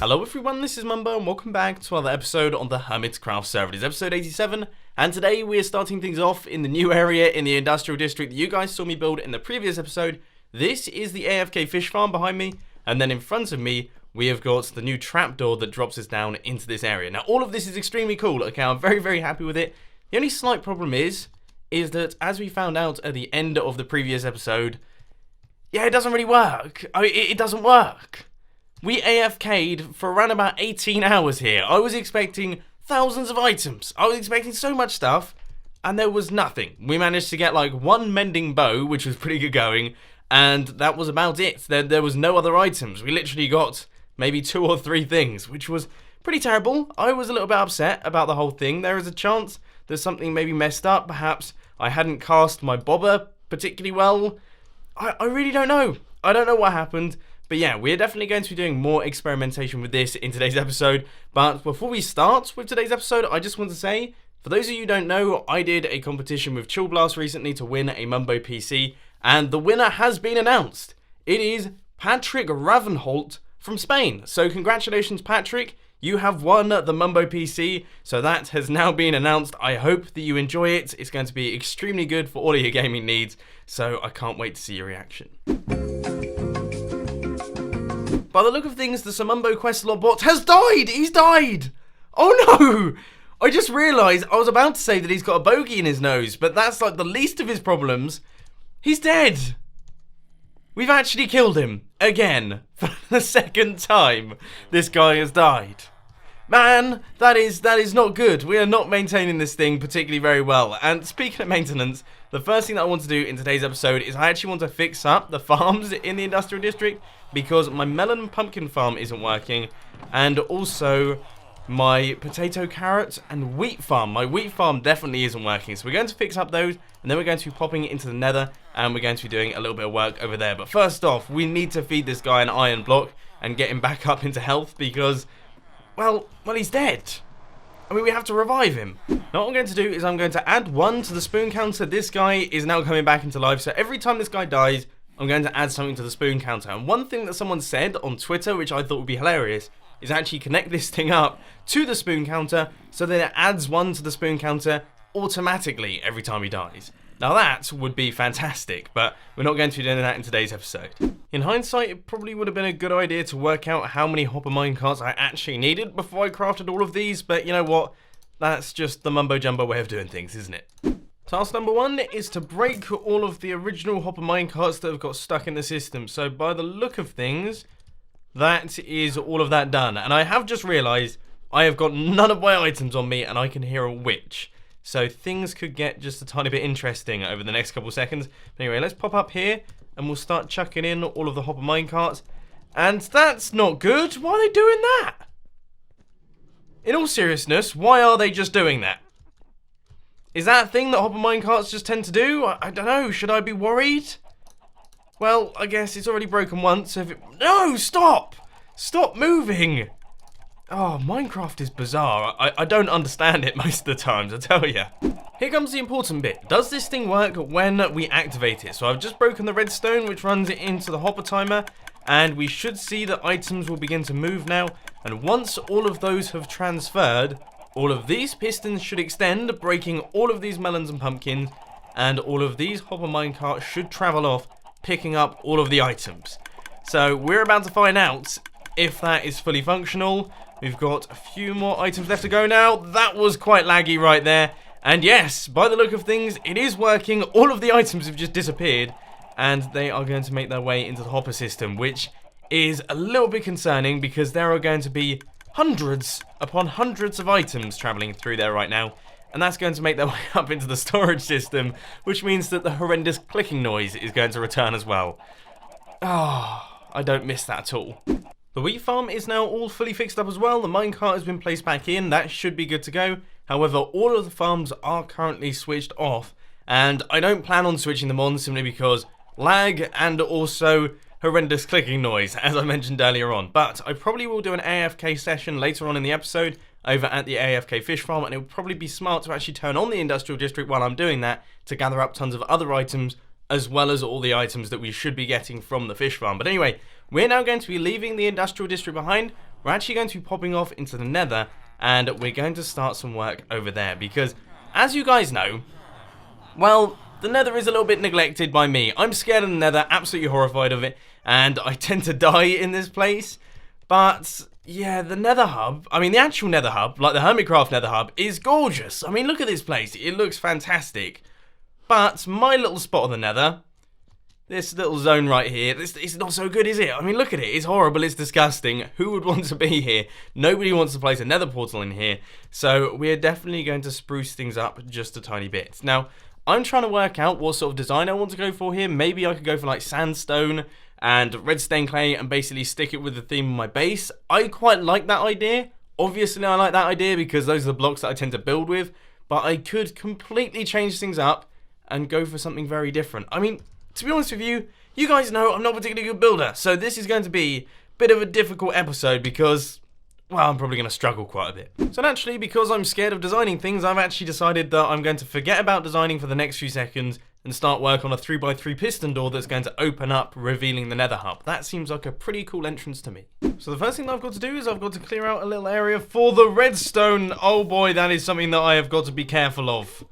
Hello everyone, this is Mumbo and welcome back to another episode on the Hermitcraft server. It is episode 87 and today we are starting things off in the new area in the industrial district that you guys saw me build in the previous episode. This is the AFK fish farm behind me, and then in front of me we have got the new trapdoor that drops us down into this area. Now all of this is extremely cool, okay, I'm very happy with it. The only slight problem is that as we found out at the end of the previous episode, yeah, it doesn't really work. It doesn't work. We AFK'd for around about 18 hours here. I was expecting thousands of items. I was expecting so much stuff, and there was nothing. We managed to get like one mending bow, which was pretty good going, and that was about it. There was no other items. We literally got maybe 2 or 3 things, which was pretty terrible. I was a little bit upset about the whole thing. There is a chance that something maybe messed up. Perhaps I hadn't cast my bobber particularly well. I really don't know. I don't know what happened. But yeah, we're definitely going to be doing more experimentation with this in today's episode. But before we start with today's episode, I just want to say, for those of you who don't know, I did a competition with Chill Blast recently to win a Mumbo PC, and the winner has been announced. It is Patrick Ravenholt from Spain. So congratulations, Patrick. You have won the Mumbo PC, so that has now been announced. I hope that you enjoy it. It's going to be extremely good for all of your gaming needs, so I can't wait to see your reaction. By the look of things, the Sir Mumbo Quest bot has died! He's died! Oh no! I just realised I was about to say that he's got a bogey in his nose, but that's like the least of his problems. He's dead! We've actually killed him. Again. For the second time, this guy has died. Man, that is not good. We are not maintaining this thing particularly very well. And speaking of maintenance, the first thing that I want to do in today's episode is I actually want to fix up the farms in the industrial district, because my melon and pumpkin farm isn't working, and also my potato, carrot and wheat farm. My wheat farm definitely isn't working, so we're going to fix up those, and then we're going to be popping it into the nether, and we're going to be doing a little bit of work over there. But first off, we need to feed this guy an iron block and get him back up into health, because well, he's dead. I mean, we have to revive him. Now what I'm going to do is I'm going to add 1 to the spoon counter. This guy is now coming back into life, so every time this guy dies, I'm going to add something to the spoon counter. And one thing that someone said on Twitter, which I thought would be hilarious, is actually connect this thing up to the spoon counter so that it adds 1 to the spoon counter automatically every time he dies. Now that would be fantastic, but we're not going to be doing that in today's episode. In hindsight, it probably would have been a good idea to work out how many hopper minecarts I actually needed before I crafted all of these, but you know what? That's just the mumbo jumbo way of doing things, isn't it? Task number 1 is to break all of the original hopper minecarts that have got stuck in the system. So by the look of things, that is all of that done. And I have just realised I have got none of my items on me and I can hear a witch. So things could get just a tiny bit interesting over the next couple seconds. But anyway, let's pop up here and we'll start chucking in all of the hopper minecarts. And that's not good. Why are they doing that? In all seriousness, why are they just doing that? Is that a thing that hopper minecarts just tend to do? I don't know. Should I be worried? Well, I guess it's already broken once. So if it... No, stop! Stop moving! Oh, Minecraft is bizarre. I don't understand it most of the times, I tell you. Here comes the important bit. Does this thing work when we activate it? So I've just broken the redstone, which runs it into the hopper timer, and we should see that items will begin to move now. And once all of those have transferred, all of these pistons should extend, breaking all of these melons and pumpkins, and all of these hopper minecarts should travel off, picking up all of the items. So we're about to find out if that is fully functional. We've got a few more items left to go now. That was quite laggy right there. And yes, by the look of things, it is working. All of the items have just disappeared, and they are going to make their way into the hopper system, which is a little bit concerning because there are going to be hundreds upon hundreds of items traveling through there right now, and that's going to make their way up into the storage system, which means that the horrendous clicking noise is going to return as well. Ah, I don't miss that at all. The wheat farm is now all fully fixed up as well. The minecart has been placed back in. That should be good to go. However, all of the farms are currently switched off, and I don't plan on switching them on simply because lag and also horrendous clicking noise, as I mentioned earlier on. But I probably will do an AFK session later on in the episode over at the AFK fish farm, and it would probably be smart to actually turn on the industrial district while I'm doing that to gather up tons of other items, as well as all the items that we should be getting from the fish farm. But anyway, we're now going to be leaving the industrial district behind. we're actually going to be popping off into the Nether, and we're going to start some work over there, because, as you guys know, well, the Nether is a little bit neglected by me. I'm scared of the Nether, absolutely horrified of it, and I tend to die in this place. But, yeah, the Nether Hub, I mean, the actual Nether Hub, like the Hermitcraft Nether Hub, is gorgeous. I mean, look at this place. It looks fantastic. But my little spot of the Nether, this little zone right here, it's not so good, is it? I mean, look at it. It's horrible. It's disgusting. Who would want to be here? Nobody wants to place a Nether portal in here. So we're definitely going to spruce things up just a tiny bit. Now, I'm trying to work out what sort of design I want to go for here. Maybe I could go for like sandstone and redstone clay and basically stick it with the theme of my base. I quite like that idea. Obviously, I like that idea because those are the blocks that I tend to build with. But I could completely change things up and go for something very different. I mean, to be honest with you, you guys know I'm not a particularly good builder. So this is going to be a bit of a difficult episode because, well, I'm probably going to struggle quite a bit. So naturally, because I'm scared of designing things, I've actually decided that I'm going to forget about designing for the next few seconds and start work on a 3x3 piston door that's going to open up, revealing the Nether Hub. That seems like a pretty cool entrance to me. So the first thing that I've got to do is I've got to clear out a little area for the redstone. Oh boy, that is something that I have got to be careful of.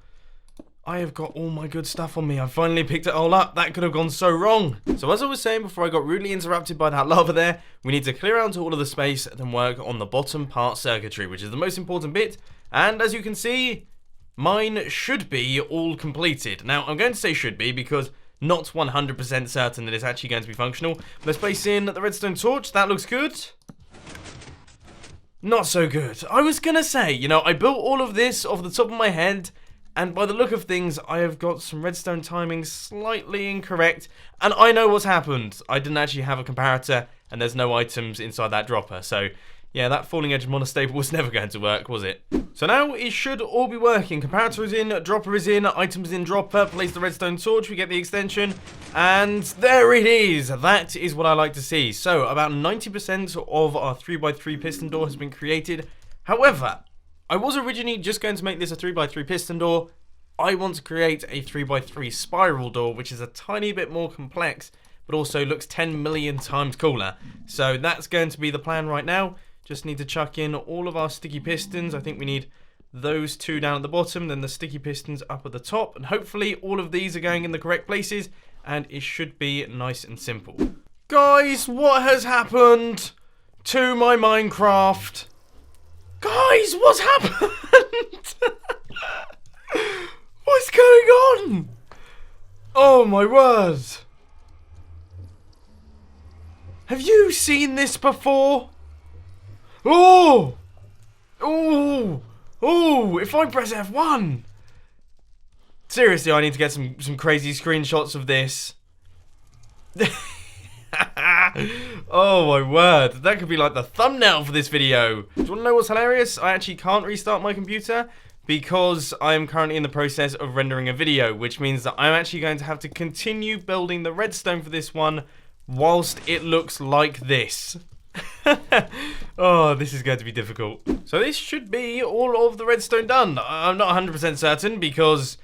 I have got all my good stuff on me. I finally picked it all up. That could have gone so wrong. So as I was saying before I got rudely interrupted by that lava there, we need to clear out all of the space and then work on the bottom part circuitry, which is the most important bit. And as you can see, mine should be all completed. Now, I'm going to say should be because not 100% certain that it's actually going to be functional. Let's place in the redstone torch. That looks good. Not so good. I was going to say, you know, I built all of this off the top of my head, and by the look of things, I have got some redstone timing slightly incorrect. And I know what's happened. I didn't actually have a comparator, and there's no items inside that dropper. So, yeah, that falling edge monostable was never going to work, was it? So now it should all be working. Comparator is in, dropper is in, items in dropper, place the redstone torch, we get the extension. And there it is. That is what I like to see. So, about 90% of our 3x3 piston door has been created. However, I was originally just going to make this a 3x3 piston door. I want to create a 3x3 spiral door, which is a tiny bit more complex, but also looks 10 million times cooler. So that's going to be the plan right now. Just need to chuck in all of our sticky pistons. I think we need those two down at the bottom, then the sticky pistons up at the top. And hopefully all of these are going in the correct places, and it should be nice and simple. Guys, what has happened to my Minecraft? Guys, what's happened? What's going on? Oh my word. Have you seen this before? Oh! Oh! Oh! If I press F1! Seriously, I need to get some crazy screenshots of this. Oh my word, that could be like the thumbnail for this video. Do you want to know what's hilarious? I actually can't restart my computer because I am currently in the process of rendering a video, which means that I'm actually going to have to continue building the redstone for this one whilst it looks like this. Oh, this is going to be difficult. So this should be all of the redstone done. I'm not 100% certain because,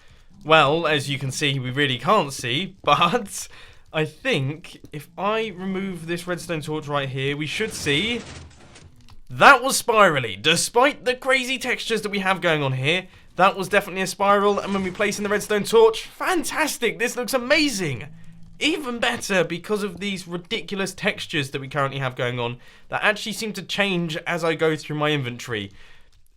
well, as you can see, we really can't see, but I think if I remove this redstone torch right here, we should see that was spirally. Despite the crazy textures that we have going on here, that was definitely a spiral. And when we place in the redstone torch, fantastic. This looks amazing. Even better because of these ridiculous textures that we currently have going on that actually seem to change as I go through my inventory.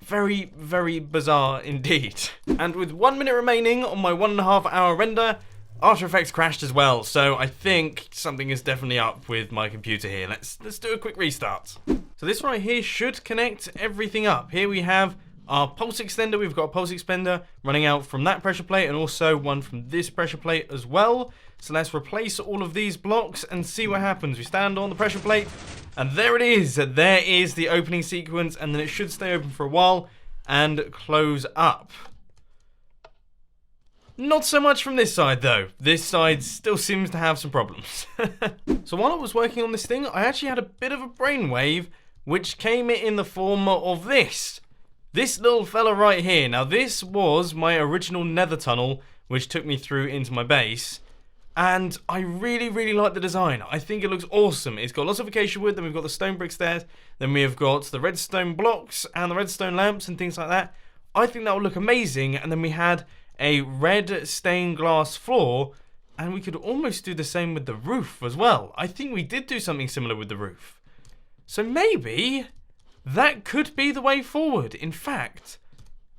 Very, very bizarre indeed. And with 1 minute remaining on my 1.5 hour render, After Effects crashed as well, so I think something is definitely up with my computer here. Let's do a quick restart. So this right here should connect everything up. Here we have our pulse extender. We've got a pulse extender running out from that pressure plate and also one from this pressure plate as well. So let's replace all of these blocks and see what happens. We stand on the pressure plate and there it is. There is the opening sequence, and then it should stay open for a while and close up. Not so much from this side though. This side still seems to have some problems. So while I was working on this thing, I actually had a bit of a brainwave, which came in the form of this. This little fella right here. Now this was my original Nether Tunnel, which took me through into my base. And I really, really like the design. I think it looks awesome. It's got lots of acacia wood, then we've got the stone bricks there, then we have got the redstone blocks and the redstone lamps and things like that. I think that would look amazing. And then we had a red stained glass floor, and we could almost do the same with the roof as well. I think we did do something similar with the roof. So maybe that could be the way forward. In fact,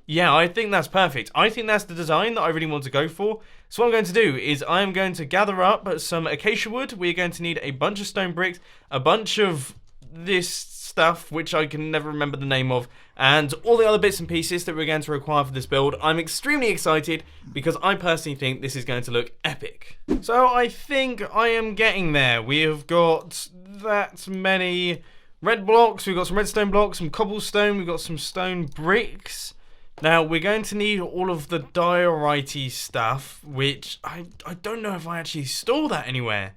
yeah, I think that's perfect. I think that's the design that I really want to go for. So what I'm going to do is I am going to gather up some acacia wood. We're going to need a bunch of stone bricks, a bunch of this stuff, which I can never remember the name of, and all the other bits and pieces that we're going to require for this build. I'm extremely excited because I personally think this is going to look epic. So I think I am getting there. We have got that many red blocks, we've got some redstone blocks, some cobblestone, we've got some stone bricks. Now, we're going to need all of the diorite stuff, which I don't know if I actually store that anywhere.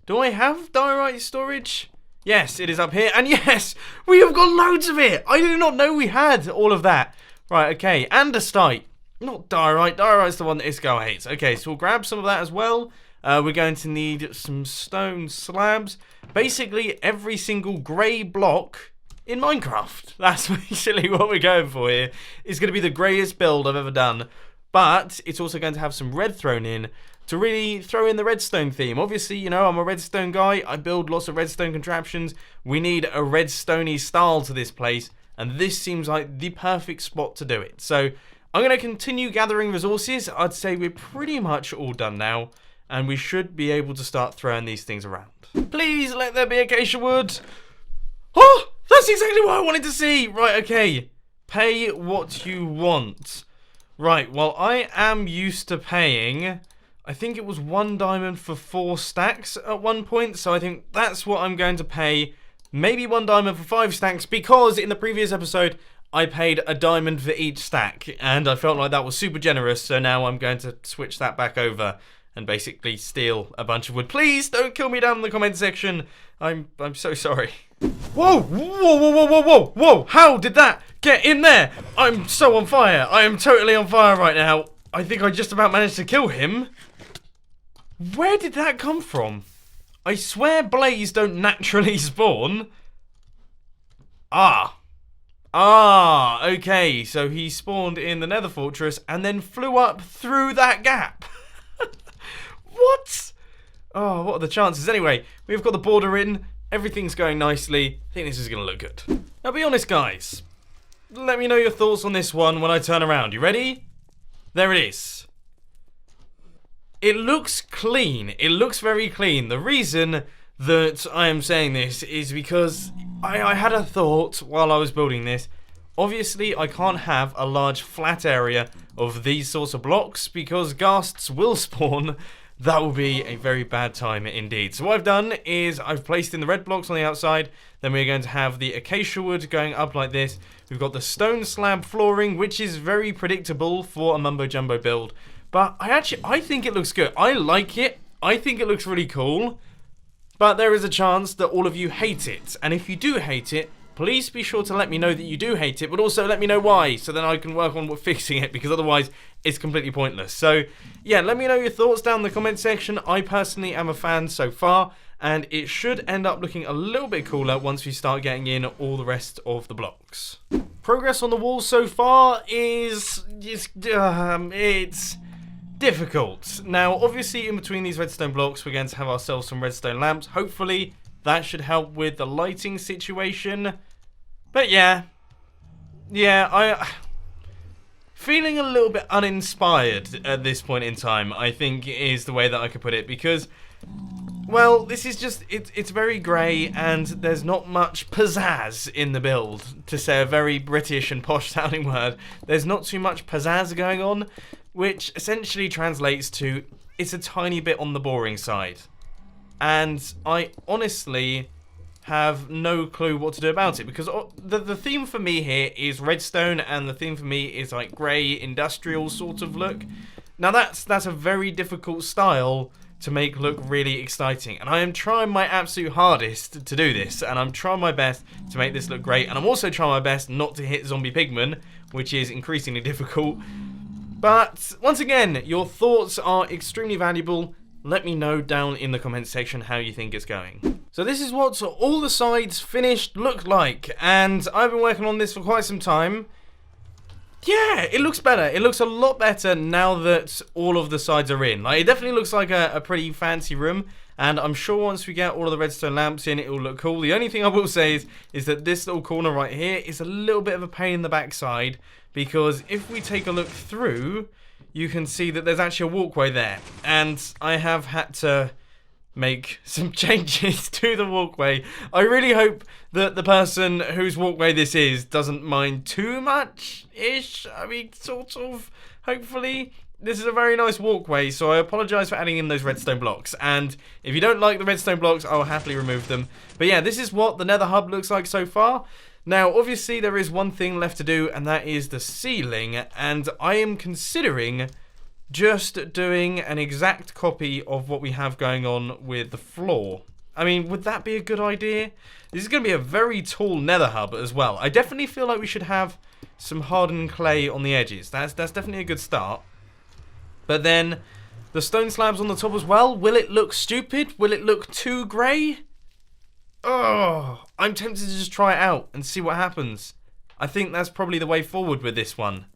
Do I have diorite storage? Yes, it is up here. And yes, we have got loads of it. I did not know we had all of that. Right, okay. Andesite. Not diorite. Diorite's the one that Isco hates. Okay, so we'll grab some of that as well. We're going to need some stone slabs. Basically, every single grey block in Minecraft. That's basically what we're going for here. It's going to be the greyest build I've ever done. But it's also going to have some red thrown in to really throw in the redstone theme. Obviously, you know, I'm a redstone guy. I build lots of redstone contraptions. We need a redstone-y style to this place. And this seems like the perfect spot to do it. So I'm going to continue gathering resources. I'd say we're pretty much all done now. And we should be able to start throwing these things around. Please let there be acacia wood. Oh! That's exactly what I wanted to see! Right, okay. Pay what you want. Right, well, I am used to paying, I think it was 1 diamond for 4 stacks at one point, so I think that's what I'm going to pay. Maybe 1 diamond for 5 stacks, because in the previous episode, I paid a diamond for each stack, and I felt like that was super generous, so now I'm going to switch that back over and basically steal a bunch of wood. Please don't kill me down in the comment section. I'm so sorry. Whoa, whoa, whoa, whoa, whoa, whoa, whoa. How did that get in there? I'm so on fire. I am totally on fire right now. I think I just about managed to kill him. Where did that come from? I swear blaze don't naturally spawn. Okay, so he spawned in the Nether Fortress and then flew up through that gap. What? Oh, what are the chances? Anyway, we've got the border in. Everything's going nicely. I think this is going to look good. Now, be honest, guys. Let me know your thoughts on this one when I turn around. You ready? There it is. It looks clean. It looks very clean. The reason that I am saying this is because I had a thought while I was building this. Obviously, I can't have a large flat area of these sorts of blocks because ghasts will spawn. That will be a very bad time indeed. So what I've done is I've placed in the red blocks on the outside. Then we're going to have the acacia wood going up like this. We've got the stone slab flooring, which is very predictable for a mumbo jumbo build. But I think it looks good. I like it. I think it looks really cool. But there is a chance that all of you hate it. And if you do hate it, please be sure to let me know that you do hate it, but also let me know why, so then I can work on fixing it, because otherwise it's completely pointless. So, yeah, let me know your thoughts down in the comment section. I personally am a fan so far, and it should end up looking a little bit cooler once we start getting in all the rest of the blocks. Progress on the wall so far is it's difficult. Now, obviously, in between these redstone blocks, we're going to have ourselves some redstone lamps. Hopefully, that should help with the lighting situation. But yeah, I feeling a little bit uninspired at this point in time, I think is the way that I could put it, because, well, this is just, it's very grey and there's not much pizzazz in the build, to say a very British and posh sounding word. There's not too much pizzazz going on, which essentially translates to it's a tiny bit on the boring side. And I honestly have no clue what to do about it, because the theme for me here is redstone, and the theme for me is like grey industrial sort of look. Now that's a very difficult style to make look really exciting, and I am trying my absolute hardest to do this, and I'm trying my best to make this look great, and I'm also trying my best not to hit zombie pigmen, which is increasingly difficult. But once again, your thoughts are extremely valuable. Let me know down in the comments section how you think it's going. So this is what all the sides finished look like, and I've been working on this for quite some time. Yeah, it looks better. It looks a lot better now that all of the sides are in. Like, it definitely looks like a pretty fancy room, and I'm sure once we get all of the redstone lamps in, it will look cool. The only thing I will say is that this little corner right here is a little bit of a pain in the backside, because if we take a look through, you can see that there's actually a walkway there, and I have had to make some changes to the walkway. I really hope that the person whose walkway this is doesn't mind too much-ish. I mean, sort of, hopefully. This is a very nice walkway, so I apologise for adding in those redstone blocks. And if you don't like the redstone blocks, I'll happily remove them. But yeah, this is what the Nether Hub looks like so far. Now, obviously, there is one thing left to do, and that is the ceiling. And I am considering just doing an exact copy of what we have going on with the floor. I mean, would that be a good idea? This is going to be a very tall Nether Hub as well. I definitely feel like we should have some hardened clay on the edges. That's definitely a good start. But then, the stone slabs on the top as well. Will it look stupid? Will it look too grey? Oh, I'm tempted to just try it out and see what happens. I think that's probably the way forward with this one.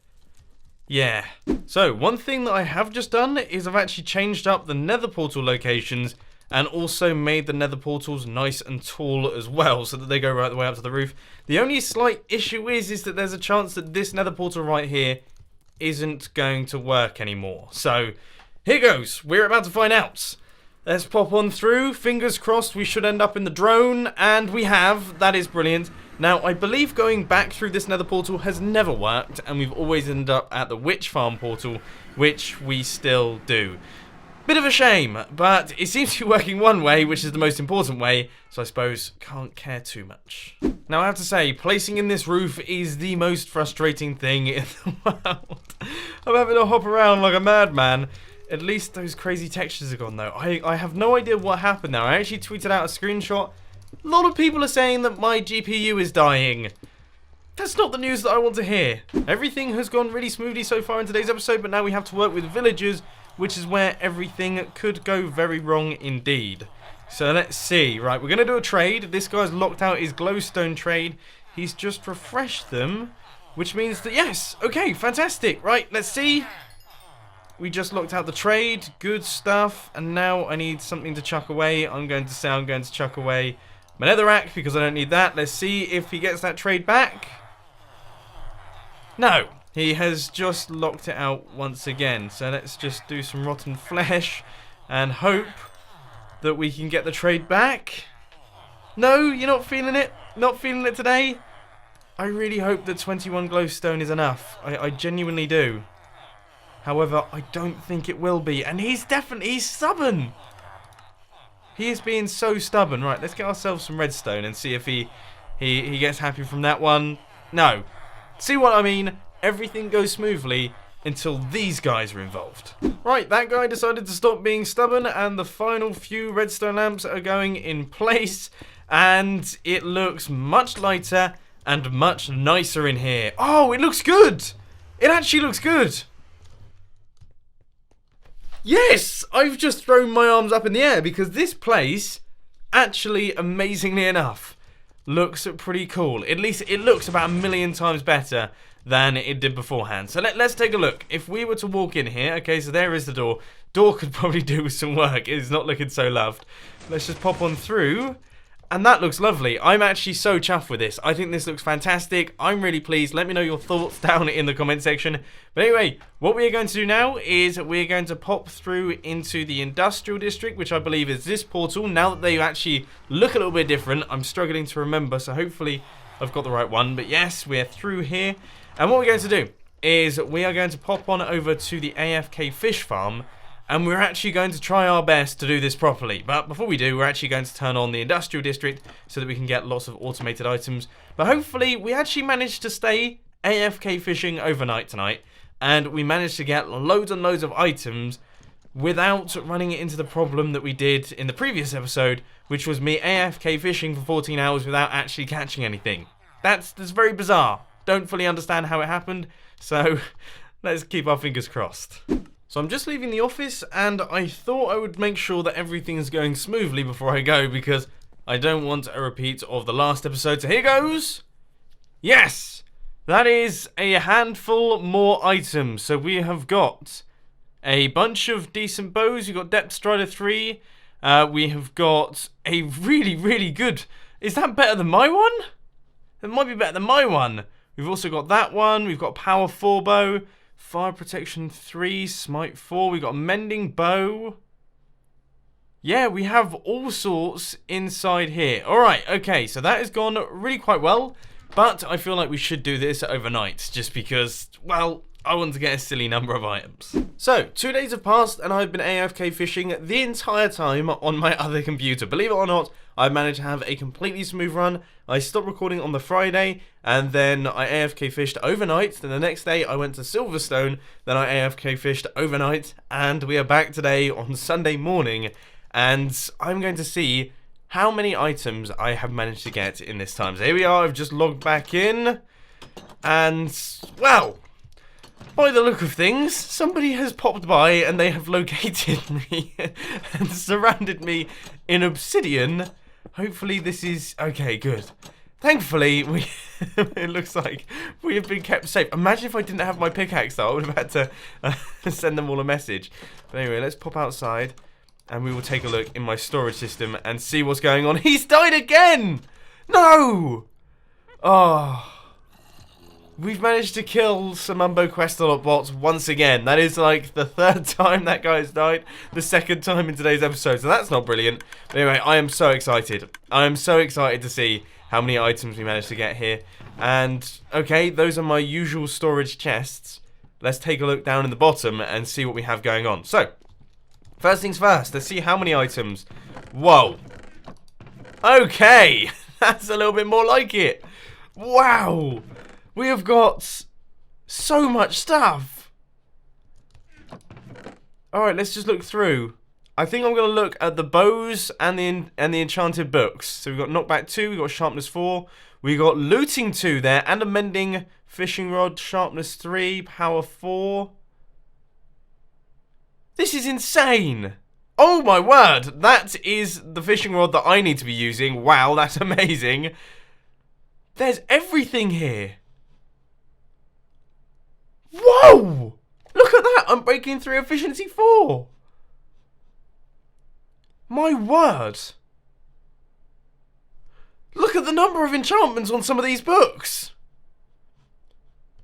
Yeah. So, one thing that I have just done is I've actually changed up the Nether Portal locations and also made the Nether Portals nice and tall as well, so that they go right the way up to the roof. The only slight issue is that there's a chance that this Nether Portal right here isn't going to work anymore. So, here goes. We're about to find out. Let's pop on through. Fingers crossed we should end up in the drone, and we have. That is brilliant. Now, I believe going back through this Nether Portal has never worked, and we've always ended up at the Witch Farm Portal, which we still do. Bit of a shame, but it seems to be working one way, which is the most important way, so I suppose can't care too much. Now, I have to say, placing in this roof is the most frustrating thing in the world. I'm having to hop around like a madman. At least those crazy textures are gone, though. I have no idea what happened now. I actually tweeted out a screenshot. A lot of people are saying that my GPU is dying. That's not the news that I want to hear. Everything has gone really smoothly so far in today's episode, but now we have to work with villagers, which is where everything could go very wrong indeed. So let's see. Right, we're going to do a trade. This guy's locked out his glowstone trade. He's just refreshed them, which means that, yes, okay, fantastic. Right, let's see. We just locked out the trade. Good stuff. And now I need something to chuck away. I'm going to say I'm going to chuck away my netherrack because I don't need that. Let's see if he gets that trade back. No. He has just locked it out once again. So let's just do some rotten flesh and hope that we can get the trade back. No, you're not feeling it? Not feeling it today? I really hope that 21 glowstone is enough. I genuinely do. However, I don't think it will be. And he's stubborn. He is being so stubborn. Right, let's get ourselves some redstone and see if he gets happy from that one. No. See what I mean? Everything goes smoothly until these guys are involved. Right, that guy decided to stop being stubborn, and the final few redstone lamps are going in place, and it looks much lighter and much nicer in here. Oh, it looks good! It actually looks good! Yes! I've just thrown my arms up in the air because this place, actually, amazingly enough, looks pretty cool. At least it looks about a million times better than it did beforehand. So let's take a look. If we were to walk in here, okay, so there is the door. Door could probably do with some work. It is not looking so loved. Let's just pop on through. And that looks lovely. I'm actually so chuffed with this. I think this looks fantastic. I'm really pleased. Let me know your thoughts down in the comment section. But anyway, what we are going to do now is we're going to pop through into the industrial district, which I believe is this portal. Now that they actually look a little bit different, I'm struggling to remember, so hopefully I've got the right one. But yes, we're through here. And what we're going to do is we are going to pop on over to the AFK fish farm, and we're actually going to try our best to do this properly. But before we do, we're actually going to turn on the industrial district so that we can get lots of automated items. But hopefully, we actually managed to stay AFK fishing overnight tonight, and we managed to get loads and loads of items without running into the problem that we did in the previous episode, which was me AFK fishing for 14 hours without actually catching anything. That's very bizarre. Don't fully understand how it happened, so let's keep our fingers crossed. So I'm just leaving the office, and I thought I would make sure that everything's going smoothly before I go, because I don't want a repeat of the last episode. So here goes. Yes! That is a handful more items. So we have got a bunch of decent bows. We've got Depth Strider 3. We have got a really, really good... Is that better than my one? It might be better than my one. We've also got that one. We've got Power 4 bow. Fire Protection 3. Smite 4. We've got a Mending bow. Yeah, we have all sorts inside here. Alright, okay. So that has gone really quite well. But I feel like we should do this overnight. Just because, well, I want to get a silly number of items. So, 2 days have passed and I've been AFK fishing the entire time on my other computer. Believe it or not, I've managed to have a completely smooth run. I stopped recording on the Friday, and then I AFK fished overnight. Then the next day I went to Silverstone, then I AFK fished overnight, and we are back today on Sunday morning. And I'm going to see how many items I have managed to get in this time. So here we are, I've just logged back in, and, well, by the look of things, somebody has popped by and they have located me and surrounded me in obsidian. Hopefully this is... okay, good. Thankfully, it looks like we have been kept safe. Imagine if I didn't have my pickaxe, though. I would have had to send them all a message. But anyway, let's pop outside and we will take a look in my storage system and see what's going on. He's died again! No! Oh... We've managed to kill Sir Mumbo Quest bots once again. That is like the 3rd time that guy's died. The 2nd time in today's episode. So that's not brilliant. But anyway, I am so excited. I am so excited to see how many items we managed to get here. And, okay, those are my usual storage chests. Let's take a look down in the bottom and see what we have going on. So, first things first. Let's see how many items. Whoa. Okay. That's a little bit more like it. Wow. We have got so much stuff. Alright, let's just look through. I think I'm going to look at the bows and the enchanted books. So we've got knockback 2, we've got sharpness 4, we got looting 2 there, and a mending fishing rod, sharpness 3, power 4. This is insane. Oh my word, that is the fishing rod that I need to be using. Wow, that's amazing. There's everything here. Whoa! Look at that! I'm breaking 3 efficiency 4. My word. Look at the number of enchantments on some of these books.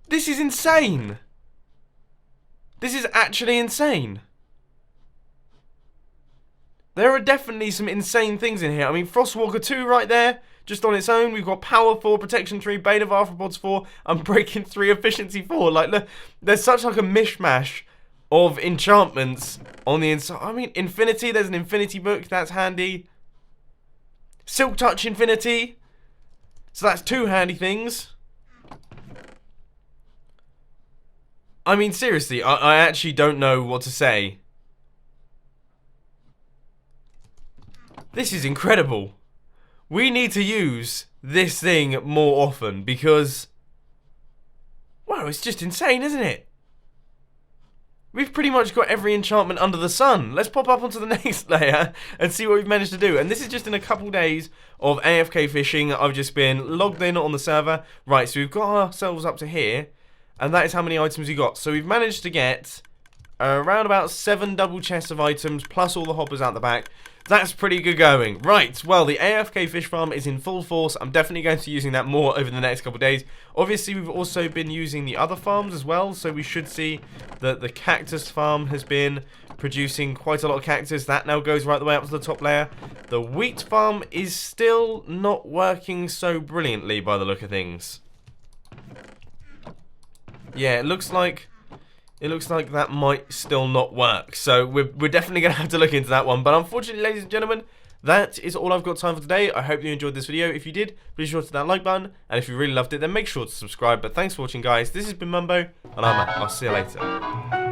This is insane. This is actually insane. There are definitely some insane things in here. I mean, Frostwalker 2 right there. Just on its own, we've got Power 4, Protection 3, Bane of Arthropods 4, and Breaking 3, Efficiency 4. Like, look, there's such like a mishmash of enchantments on the inside. I mean, Infinity, there's an Infinity book, that's handy. Silk Touch Infinity. So that's 2 handy things. I mean, seriously, I actually don't know what to say. This is incredible. We need to use this thing more often because, wow, it's just insane, isn't it? We've pretty much got every enchantment under the sun. Let's pop up onto the next layer and see what we've managed to do. And this is just in a couple days of AFK fishing. I've just been logged in on the server. Right, so we've got ourselves up to here, and that is how many items we got. So we've managed to get around about 7 double chests of items, plus all the hoppers out the back. That's pretty good going. Right, well, the AFK fish farm is in full force. I'm definitely going to be using that more over the next couple of days. Obviously, we've also been using the other farms as well, so we should see that the cactus farm has been producing quite a lot of cactus. That now goes right the way up to the top layer. The wheat farm is still not working so brilliantly by the look of things. Yeah, it looks like that might still not work. So we're definitely going to have to look into that one. But unfortunately, ladies and gentlemen, that is all I've got time for today. I hope you enjoyed this video. If you did, please sure to hit that like button. And if you really loved it, then make sure to subscribe. But thanks for watching, guys. This has been Mumbo, and I'm out. I'll see you later.